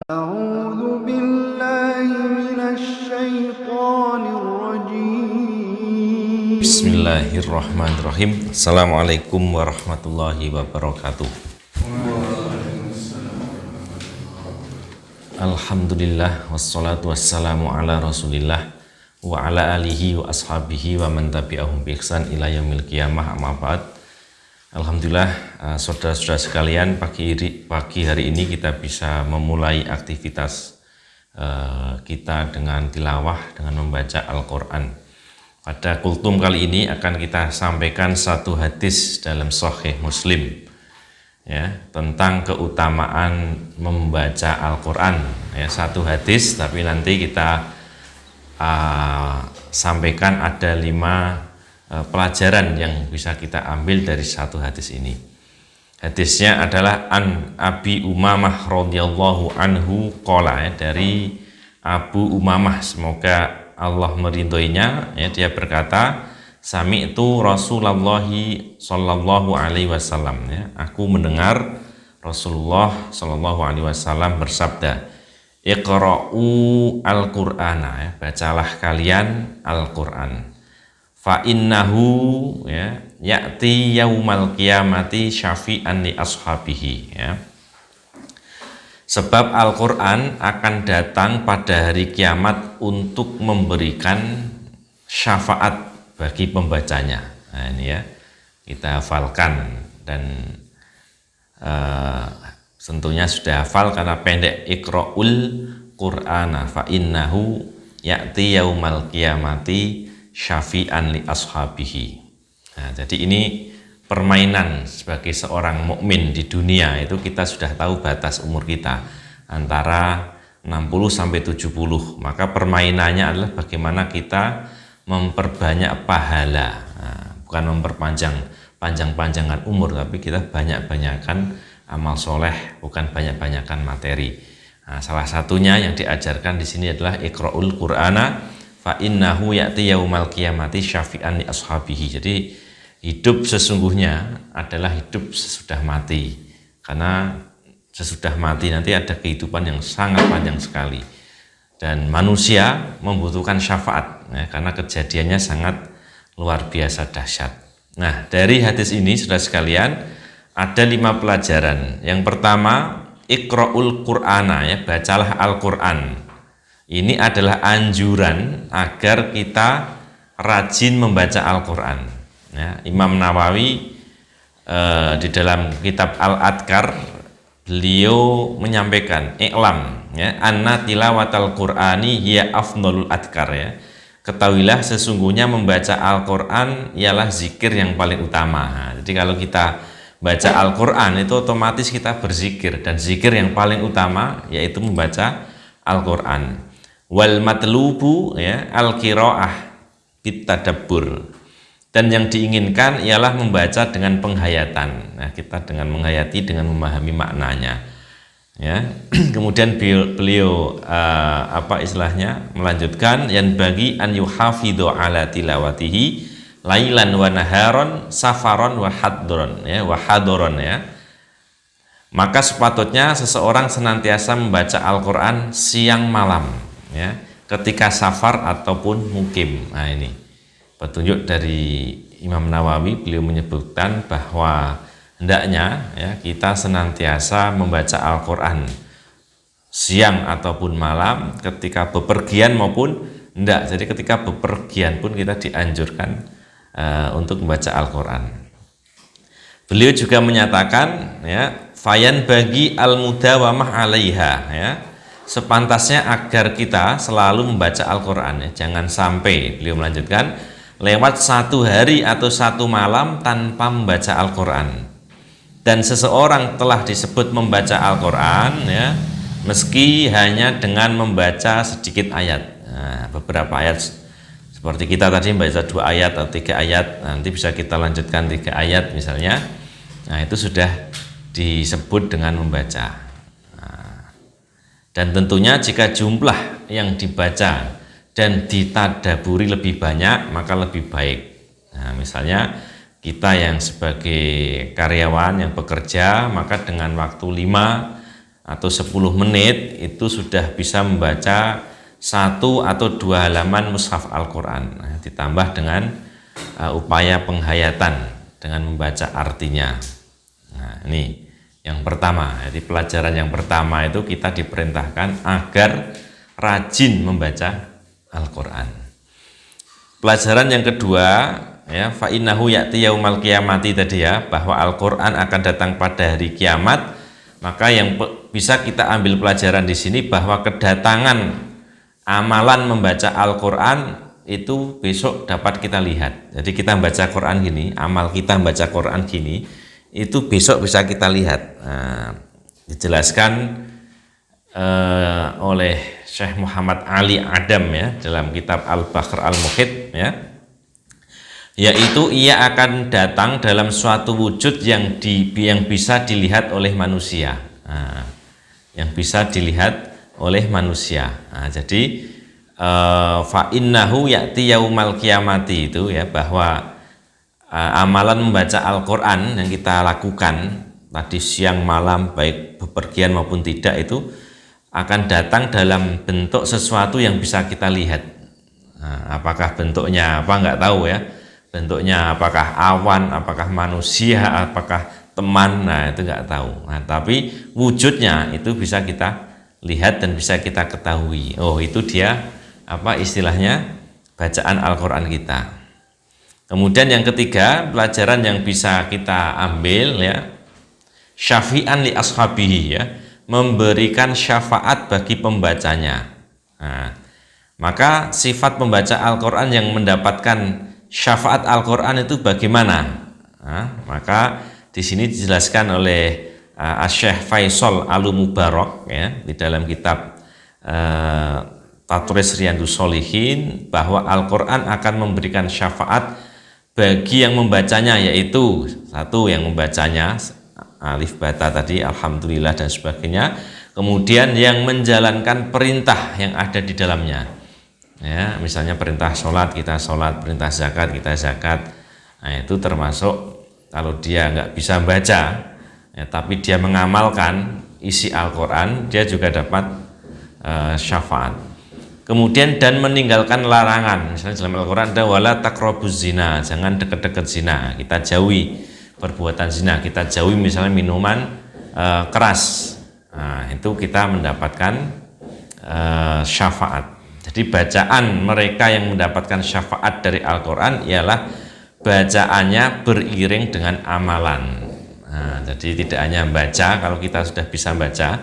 أعوذ بالله من الشيطان الرجيم. Bismillahirrahmanirrahim. Assalamualaikum warahmatullahi wabarakatuh. Alhamdulillah wassalatu wassalamu ala rasulillah wa ala alihi wa ashabihi wa man tabi'ahum bi ihsan ila yaumil qiyamah, amma ba'd. Alhamdulillah, saudara-saudara sekalian, pagi hari ini kita bisa memulai aktivitas kita dengan tilawah, dengan membaca Al-Quran. Pada kultum kali ini akan kita sampaikan satu hadis dalam Sahih Muslim, ya, tentang keutamaan membaca Al-Quran. Ya, satu hadis, tapi nanti kita sampaikan ada 5 pelajaran yang bisa kita ambil dari satu hadis ini. Hadisnya adalah an Abi Umamah radhiyallahu anhu qala, ya, dari Abu Umamah, semoga Allah meridhoinya, ya, dia berkata, sami'tu Rasulullah sallallahu alaihi wasallam, ya, aku mendengar Rasulullah sallallahu alaihi wasallam bersabda, iqra'u al-Qur'ana, ya, bacalah kalian Al-Qur'an. Fa innahu, ya, ya'ti yaumal qiyamati syafi'an li ashabihi, ya. Sebab Al-Quran akan datang pada hari kiamat untuk memberikan syafaat bagi pembacanya. Nah, ini, ya, kita hafalkan, dan tentunya sudah hafal karena pendek, iqra'ul Qur'ana fa innahu ya'ti yaumal qiyamati syafi'an li ashabihi. Nah, jadi ini permainan sebagai seorang mukmin di dunia itu, kita sudah tahu batas umur kita antara 60 sampai 70. Maka permainannya adalah bagaimana kita memperbanyak pahala. Nah, bukan panjang-panjangan umur, tapi kita banyak-banyakan amal soleh, bukan banyak-banyakan materi. Nah, salah satunya yang diajarkan di sini adalah iqra'ul Qur'ana fa innahu ya'ti yaumal qiyamati syafi'an li ashabihi. Jadi hidup sesungguhnya adalah hidup sesudah mati, karena sesudah mati nanti ada kehidupan yang sangat panjang sekali, dan manusia membutuhkan syafaat, ya, karena kejadiannya sangat luar biasa dahsyat. Nah, dari hadis ini, saudara sekalian, ada 5 pelajaran. Yang pertama, iqra'ul Qur'ana, ya, bacalah Al-Quran. Ini adalah anjuran agar kita rajin membaca Al-Quran, ya. Imam Nawawi di dalam kitab Al-Adkar, beliau menyampaikan, i'lam, ya, anna tilawatal Qur'ani hiya afdhalul adkar, ya. Ketahuilah sesungguhnya membaca Al-Quran ialah zikir yang paling utama. Nah, jadi kalau kita baca Al-Quran itu otomatis kita berzikir, dan zikir yang paling utama yaitu membaca Al-Quran. Wal matlubu, ya, al-qiraah bitadabbur, dan yang diinginkan ialah membaca dengan penghayatan. Nah, kita dengan menghayati, dengan memahami maknanya, ya. Kemudian beliau melanjutkan, yang bagi an yuhafidhu ala tilawatihi lailan wa naharon safaron wa hadron, ya, wa hadron, ya. Maka sepatutnya seseorang senantiasa membaca Al-Quran siang malam, ya, ketika safar ataupun mukim. Nah, ini petunjuk dari Imam Nawawi. Beliau menyebutkan bahwa hendaknya, ya, kita senantiasa membaca Al-Quran siang ataupun malam, ketika bepergian maupun hendak. Jadi ketika bepergian pun kita dianjurkan untuk membaca Al-Quran. Beliau juga menyatakan, ya, fayan bagi al-mudawamah alaiha, ya, sepantasnya agar kita selalu membaca Al-Quran, ya. Jangan sampai, beliau melanjutkan, lewat 1 hari atau 1 malam tanpa membaca Al-Quran. Dan seseorang telah disebut membaca Al-Quran, ya, meski hanya dengan membaca sedikit ayat. Nah, beberapa ayat, seperti kita tadi membaca 2 ayat atau 3 ayat, nanti bisa kita lanjutkan 3 ayat misalnya. Nah, itu sudah disebut dengan membaca. Dan tentunya jika jumlah yang dibaca dan ditadaburi lebih banyak, maka lebih baik. Nah, misalnya kita yang sebagai karyawan yang bekerja, maka dengan waktu 5 atau 10 menit itu sudah bisa membaca 1 atau 2 halaman mushaf Al-Quran. Nah, ditambah dengan upaya penghayatan dengan membaca artinya. Nah, ini yang pertama. Jadi pelajaran yang pertama itu kita diperintahkan agar rajin membaca Al-Quran. Pelajaran yang kedua, ya, fa innahu ya'ti yaumal qiyamati tadi ya, bahwa Al-Quran akan datang pada hari kiamat. Maka yang bisa kita ambil pelajaran di sini bahwa kedatangan amalan membaca Al-Quran itu besok dapat kita lihat. Jadi kita membaca Quran gini, amal kita membaca Quran gini, itu besok bisa kita lihat. Nah, dijelaskan oleh Syekh Muhammad Ali Adam ya dalam kitab Al-Bahr Al-Muhit ya, yaitu ia akan datang dalam suatu wujud yang bisa dilihat oleh manusia. Nah, yang bisa dilihat oleh manusia. Nah, jadi fa innahu ya'ti yaumal qiyamati itu ya, bahwa amalan membaca Al-Qur'an yang kita lakukan tadi siang malam baik bepergian maupun tidak itu akan datang dalam bentuk sesuatu yang bisa kita lihat. Nah, apakah bentuknya apa nggak tahu ya. Bentuknya apakah awan, apakah manusia, apakah teman, nah itu nggak tahu. Nah, tapi wujudnya itu bisa kita lihat dan bisa kita ketahui. Oh, itu dia apa istilahnya bacaan Al-Quran kita. Kemudian yang ketiga, pelajaran yang bisa kita ambil ya, syafi'an li ashabihi ya, memberikan syafaat bagi pembacanya. Nah, maka sifat pembaca Al-Quran yang mendapatkan syafaat Al-Quran itu bagaimana? Nah, maka di sini dijelaskan oleh Syekh Faisal Al-Mubarak ya di dalam kitab Tatris Riyadhus Shalihin bahwa Al-Quran akan memberikan syafaat bagi yang membacanya, yaitu satu yang membacanya alif bata tadi alhamdulillah dan sebagainya, kemudian yang menjalankan perintah yang ada di dalamnya. Ya, misalnya perintah sholat kita sholat, perintah zakat kita zakat. Nah, itu termasuk kalau dia nggak bisa baca, ya, tapi dia mengamalkan isi Al-Quran, dia juga dapat syafaat. Kemudian dan meninggalkan larangan, misalnya dalam Al-Quran ada wala taqrabuz zina, jangan dekat-dekat zina, kita jauhi perbuatan zina, kita jauhi misalnya minuman keras. Nah, itu kita mendapatkan syafaat. Jadi bacaan mereka yang mendapatkan syafaat dari Al-Quran ialah bacaannya beriring dengan amalan. Nah, jadi tidak hanya baca, kalau kita sudah bisa baca,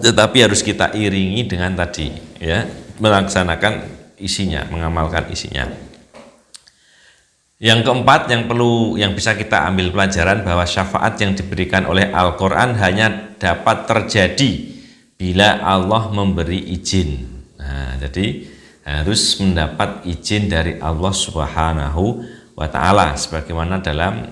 tetapi harus kita iringi dengan tadi ya, melaksanakan isinya, mengamalkan isinya. Yang keempat yang bisa kita ambil pelajaran bahwa syafaat yang diberikan oleh Al-Quran hanya dapat terjadi bila Allah memberi izin. Nah, jadi harus mendapat izin dari Allah Subhanahu wa Ta'ala, sebagaimana dalam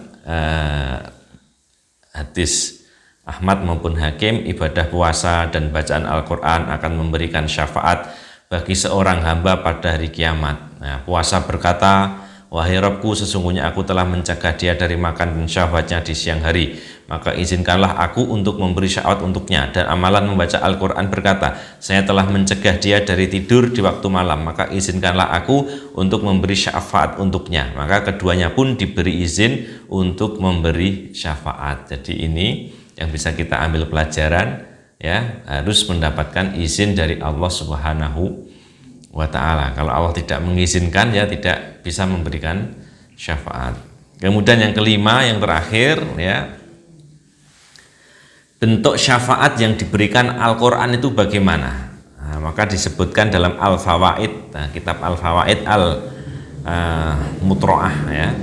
hadis Ahmad maupun Hakim, ibadah puasa dan bacaan Al-Quran akan memberikan syafaat bagi seorang hamba pada hari kiamat. Nah, puasa berkata, wahai Rabbku, sesungguhnya aku telah mencegah dia dari makan dan syahwatnya di siang hari, maka izinkanlah aku untuk memberi syafaat untuknya. Dan amalan membaca Al-Quran berkata, saya telah mencegah dia dari tidur di waktu malam, maka izinkanlah aku untuk memberi syafaat untuknya. Maka keduanya pun diberi izin untuk memberi syafaat. Jadi ini yang bisa kita ambil pelajaran ya, harus mendapatkan izin dari Allah Subhanahu wa Ta'ala. Kalau Allah tidak mengizinkan ya tidak bisa memberikan syafaat. Kemudian yang kelima, yang terakhir ya, bentuk syafaat yang diberikan Al-Quran itu bagaimana? Nah, maka disebutkan dalam Al-Fawaid, kitab Al-Fawaid Al-Mutro'ah ya,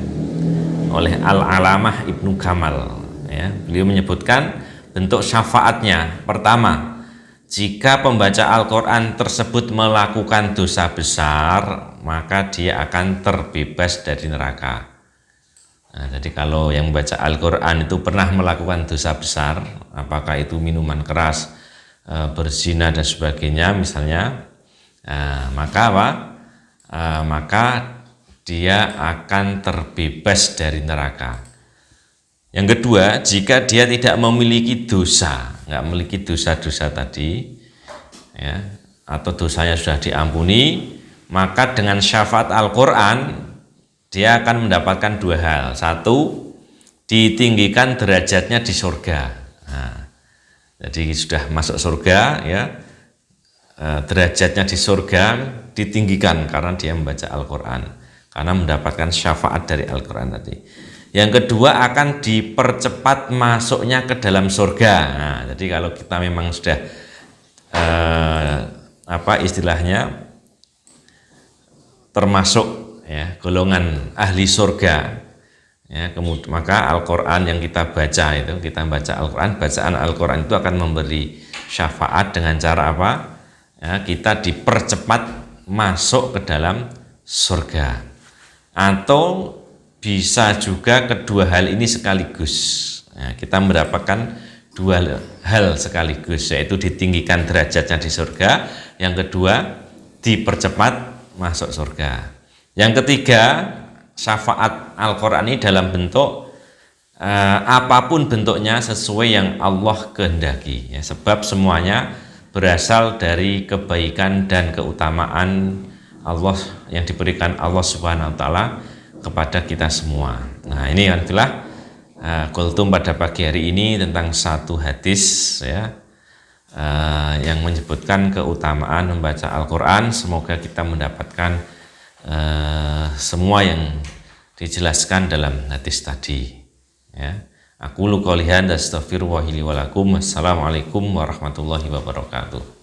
oleh Al-Alamah Ibnu Kamal ya. Beliau menyebutkan bentuk syafaatnya. Pertama, jika pembaca Al-Quran tersebut melakukan dosa besar, maka dia akan terbebas dari neraka. Nah, jadi kalau yang membaca Al-Quran itu pernah melakukan dosa besar, apakah itu minuman keras, berzina dan sebagainya misalnya, maka apa? Maka dia akan terbebas dari neraka. Yang kedua, jika dia tidak memiliki dosa, nggak memiliki dosa-dosa tadi, ya, atau dosanya sudah diampuni, maka dengan syafaat Al-Quran dia akan mendapatkan dua hal. Satu, ditinggikan derajatnya di surga. Nah, jadi sudah masuk surga, ya, derajatnya di surga ditinggikan karena dia membaca Al-Quran, karena mendapatkan syafaat dari Al-Quran tadi. Yang kedua, akan dipercepat masuknya ke dalam surga. Nah, jadi kalau kita memang sudah istilahnya termasuk, ya, golongan ahli surga, ya, kemudian maka Al-Quran yang kita baca itu, kita baca Al-Quran, bacaan Al-Quran itu akan memberi syafaat dengan cara apa? Ya, kita dipercepat masuk ke dalam surga. Atau bisa juga kedua hal ini sekaligus, ya, kita mendapatkan dua hal sekaligus, yaitu ditinggikan derajatnya di surga, yang kedua dipercepat masuk surga. Yang ketiga, syafaat Al-Quran ini dalam bentuk apapun bentuknya sesuai yang Allah kehendaki, ya, sebab semuanya berasal dari kebaikan dan keutamaan Allah yang diberikan Allah Subhanahu wa taala kepada kita semua. Nah, ini alhamdulillah kultum pada pagi hari ini tentang satu hadis, ya, yang menyebutkan keutamaan membaca Al-Quran. Semoga kita mendapatkan semua yang dijelaskan dalam hadis tadi, ya. Aku qouli hadza astaghfirullahi li wa lakum. Assalamualaikum warahmatullahi wabarakatuh.